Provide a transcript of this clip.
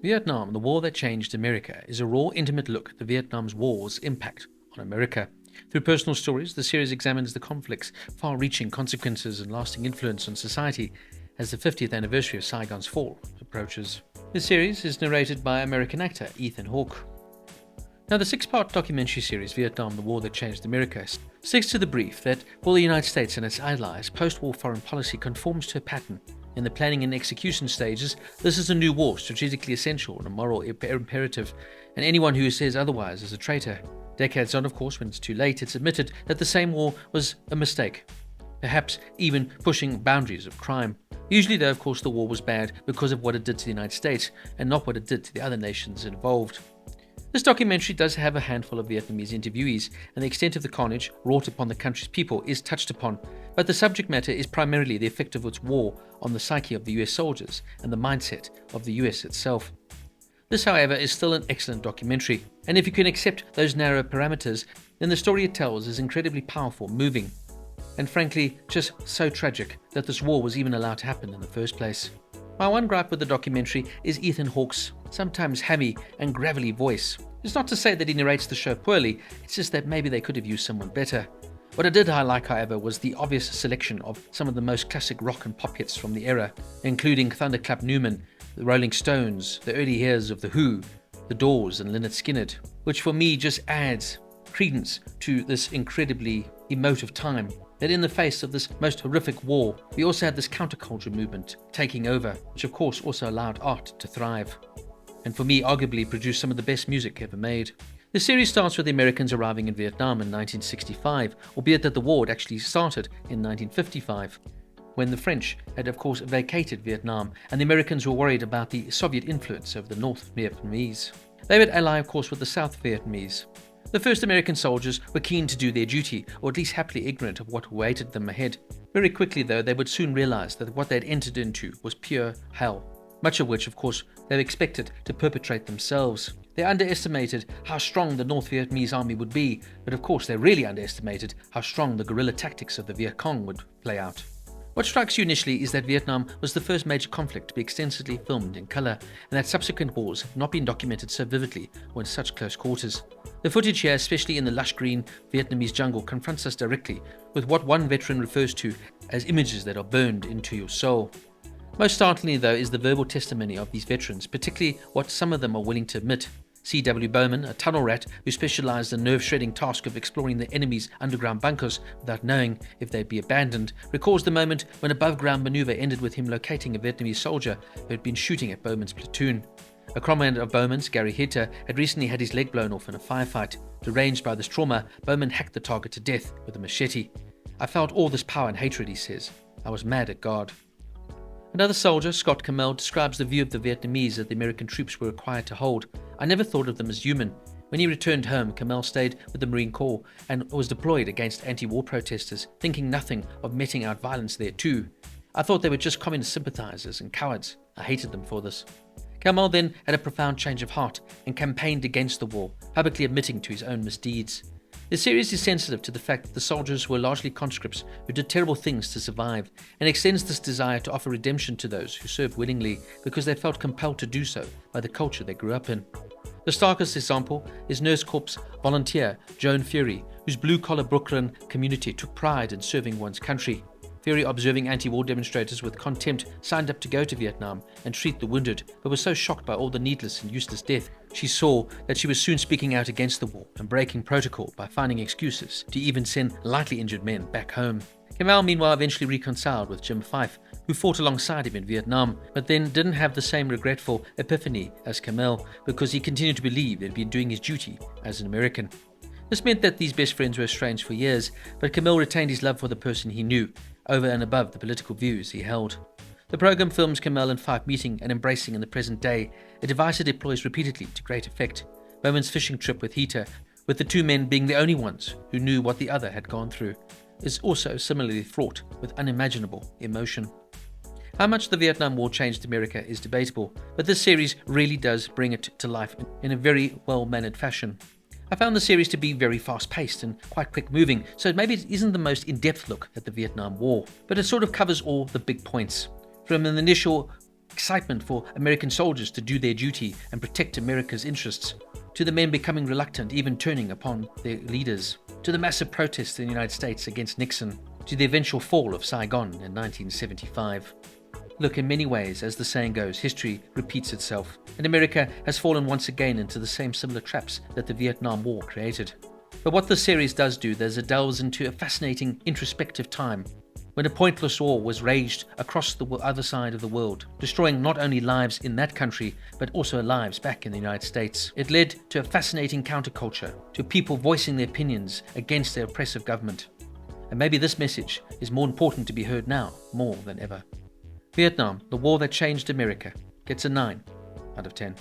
Vietnam, the War That Changed America, is a raw, intimate look at the Vietnam's war's impact on America. Through personal stories, the series examines the conflict's far-reaching consequences and lasting influence on society as the 50th anniversary of Saigon's fall approaches. The series is narrated by American actor Ethan Hawke. Now, the six-part documentary series Vietnam, the War That Changed America sticks to the brief that for the United States and its allies, post-war foreign policy conforms to a pattern. In the planning and execution stages, this is a new war, strategically essential and a moral imperative, and anyone who says otherwise is a traitor. Decades on, of course, when it's too late, it's admitted that the same war was a mistake, perhaps even pushing boundaries of crime. Usually, though, of course, the war was bad because of what it did to the United States and not what it did to the other nations involved. This documentary does have a handful of Vietnamese interviewees, and the extent of the carnage wrought upon the country's people is touched upon, but the subject matter is primarily the effect of its war on the psyche of the US soldiers and the mindset of the US itself. This, however, is still an excellent documentary, and if you can accept those narrow parameters, then the story it tells is incredibly powerful, moving, and frankly, just so tragic that this war was even allowed to happen in the first place. My one gripe with the documentary is Ethan Hawke's sometimes hammy and gravelly voice. It's not to say that he narrates the show poorly, it's just that maybe they could have used someone better. What I did like, however, was the obvious selection of some of the most classic rock and pop hits from the era, including Thunderclap Newman, the Rolling Stones, the early years of The Who, The Doors and Lynyrd Skynyrd, which for me just adds credence to this incredibly emotive time. That in the face of this most horrific war, we also had this counterculture movement taking over, which of course also allowed art to thrive, and for me arguably produced some of the best music ever made. The series starts with the Americans arriving in Vietnam in 1965, albeit that the war had actually started in 1955, when the French had of course vacated Vietnam, and the Americans were worried about the Soviet influence over the North Vietnamese. They would ally of course with the South Vietnamese. The first American soldiers were keen to do their duty, or at least happily ignorant of what awaited them ahead. Very quickly, though, they would soon realize that what they'd entered into was pure hell, much of which, of course, they were expected to perpetrate themselves. They underestimated how strong the North Vietnamese army would be, but of course they really underestimated how strong the guerrilla tactics of the Viet Cong would play out. What strikes you initially is that Vietnam was the first major conflict to be extensively filmed in colour, and that subsequent wars have not been documented so vividly or in such close quarters. The footage here, especially in the lush green Vietnamese jungle, confronts us directly with what one veteran refers to as images that are burned into your soul. Most startlingly, though, is the verbal testimony of these veterans, particularly what some of them are willing to admit. C.W. Bowman, a tunnel rat who specialized in the nerve-shredding task of exploring the enemy's underground bunkers without knowing if they'd be abandoned, recalls the moment when above-ground maneuver ended with him locating a Vietnamese soldier who had been shooting at Bowman's platoon. A comrade of Bowman's, Gary Hitter, had recently had his leg blown off in a firefight. Deranged by this trauma, Bowman hacked the target to death with a machete. I felt all this power and hatred, he says. I was mad at God. Another soldier, Scott Kamel, describes the view of the Vietnamese that the American troops were required to hold. I never thought of them as human. When he returned home, Kamel stayed with the Marine Corps and was deployed against anti-war protesters, thinking nothing of meting out violence there too. I thought they were just communist sympathizers and cowards. I hated them for this. Kamel then had a profound change of heart and campaigned against the war, publicly admitting to his own misdeeds. The series is sensitive to the fact that the soldiers were largely conscripts who did terrible things to survive, and extends this desire to offer redemption to those who served willingly because they felt compelled to do so by the culture they grew up in. The starkest example is Nurse Corps volunteer Joan Fury, whose blue-collar Brooklyn community took pride in serving one's country. Fury, observing anti-war demonstrators with contempt, signed up to go to Vietnam and treat the wounded, but was so shocked by all the needless and useless death, she saw that she was soon speaking out against the war and breaking protocol by finding excuses to even send lightly injured men back home. Kamel, meanwhile, eventually reconciled with Jim Fife, who fought alongside him in Vietnam, but then didn't have the same regretful epiphany as Kamel because he continued to believe that he'd been doing his duty as an American. This meant that these best friends were estranged for years, but Kamel retained his love for the person he knew, over and above the political views he held. The program films Kamel and Fife meeting and embracing in the present day, a device it deploys repeatedly to great effect. Bowman's fishing trip with Hitter, with the two men being the only ones who knew what the other had gone through, is also similarly fraught with unimaginable emotion. How much the Vietnam War changed America is debatable, but this series really does bring it to life in a very well-mannered fashion. I found the series to be very fast-paced and quite quick-moving, so maybe it isn't the most in-depth look at the Vietnam War, but it sort of covers all the big points. From an initial excitement for American soldiers to do their duty and protect America's interests, to the men becoming reluctant, even turning upon their leaders, to the massive protests in the United States against Nixon, to the eventual fall of Saigon in 1975. Look, in many ways, as the saying goes, history repeats itself, and America has fallen once again into the same similar traps that the Vietnam War created. But what this series does do is it delves into a fascinating introspective time when a pointless war was raged across the other side of the world, destroying not only lives in that country, but also lives back in the United States. It led to a fascinating counterculture, to people voicing their opinions against their oppressive government. And maybe this message is more important to be heard now, more than ever. Vietnam, the war that changed America, gets a 9 out of 10.